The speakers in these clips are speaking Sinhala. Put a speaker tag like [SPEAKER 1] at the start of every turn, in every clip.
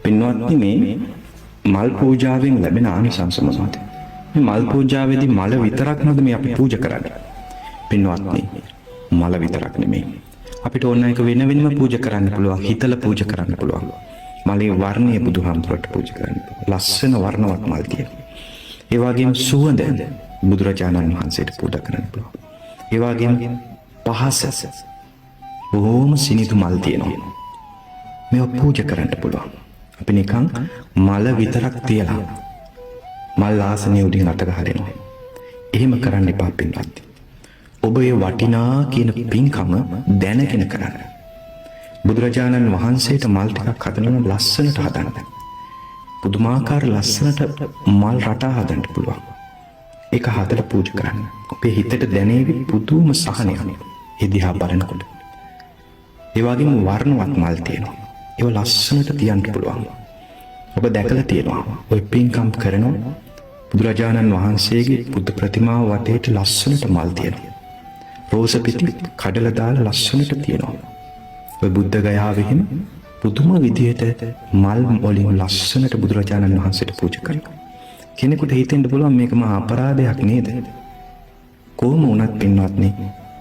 [SPEAKER 1] පින්වත්නි මේ මල් පූජාවෙන් ලැබෙන ආනිසංස මොනවද? මේ මල් පූජාවේදී මල විතරක්මද මේ අපි පූජා කරන්නේ? පින්වත්නි මල විතරක් නෙමෙයි. අපිට ඕන එක වෙන වෙනම පූජා කරන්න පුළුවන්. හිතලා පූජා කරන්න පුළුවන්. මලේ වර්ණය බුදුහාමුදුරට පූජා කරන්න පුළුවන්. ලස්සන වර්ණවත් මල් තියෙනවා. ඒ වගේම සුවඳ බුදුරජාණන් වහන්සේට පූජා කරන්න පුළුවන්. ඒ වගේම පහස බොහොම සිනිඳු මල් තියෙනවා. මේවා පූජා කරන්න පුළුවන්. අපි නිකන් මල විතරක් තියලා මල් ආසනය උඩින් අත ගහනවා. එහෙම කරන්න එපා පින්වත්නි. ඔබ ඒ වටිනා කියන පින්කම දැනගෙන කරන්න. බුදුරජාණන් වහන්සේට මල් ටිකක් හදනවා ලස්සනට හදන්න. පුදුමාකාර ලස්සනට මල් රටා හදන්න පුළුවන්. ඒක හදලා පූජා කරන්න. ඔබේ හිතට දැනෙවි පුදුම සහනයක්. ඒ දිහා බලනකොට. ඒ වගේම වර්ණවත් මල් තියෙනවා. ඒව ලස්සනට තියන්න පුළුවන්. ඔබ දැකලා තියෙනවා. ඔය පින්කම් කරනවා බුදුරජාණන් වහන්සේගේ බුද්ධ ප්‍රතිමාව වටේට ලස්සනට මල් තියෙනවා. රෝස පිටි කඩලා දාලා ලස්සනට තියෙනවා. ඔය බුද්ධ ගයාවෙහිම පුදුම විදියට මල් වලින් ලස්සනට බුදුරජාණන් වහන්සේට පූජා කරනවා. කෙනෙකුට හිතෙන්න පුළුවන් මේක මහා අපරාධයක් නේද? කොහොම වුණත් පින්වත්නි,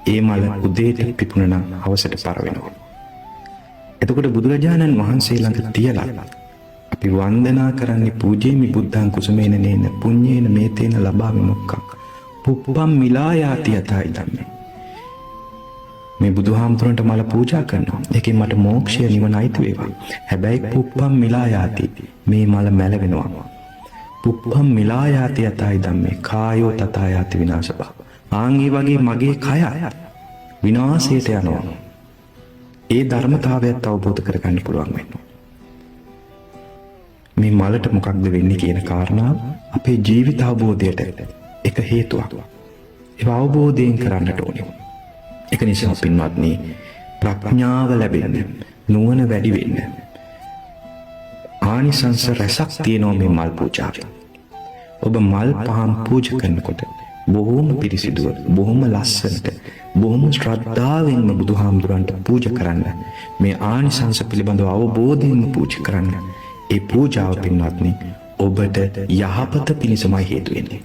[SPEAKER 1] ඒ මල උදේට පිපුණා නම් හවසට පර වෙනවා. එතකොට බුදුරජාණන් වහන්සේ ළඟ තියලා අපි වන්දනා කරන්නේ පූජේමි බුද්ධං කුසුමේන නේන පුඤ්ඤේන මේතේන ලබාමි මොක්ඛං පුප්පම් මිලායාති යතයි ධම්මේ. මේ බුදුහාමුදුරන්ට මල පූජා කරනවා. ඒකෙන් මට මෝක්ෂය නිවන අයිති වේවා. හැබැයි පුප්පම් මිලායාති මේ මල මැලවෙනවා. පුප්පම් මිලායාති යතයි ධම්මේ කායෝ තථායාති විනාශබ. ආන් ඒ වගේ මගේ කය විනාශයට යනවා. ඒ ධර්මතාවයත් අවබෝධ කරගන්න පුළුවන් වෙනවා. මේ මලට මොකක්ද වෙන්නේ කියන කාරණාව අපේ ජීවිත අවබෝධයට එක හේතුවක්. ඒක අවබෝධයෙන් කරන්නට ඕනේ. ඒක නිසා පින්වත්නි, ප්‍රඥාව ලැබෙන්න, නුවණ වැඩි වෙන්න ආනිසංස රසක් තියෙනවා මේ මල් පූජාවෙන්. ඔබ මල් පහන් පූජා කරනකොට බොහොම පිරිසිදුව, බොහොම ලස්සනට, බොහොම ශ්‍රද්ධාවෙන්ම බුදුහාමුදුරන්ට පූජා කරන්න. මේ ආනිසංස පිළිබඳව අවබෝධයෙන්ම පූජා කරන්න. ඒ පූජාව පින්වත්නි ඔබට යහපත පිණිසමයි හේතු වෙන්නේ.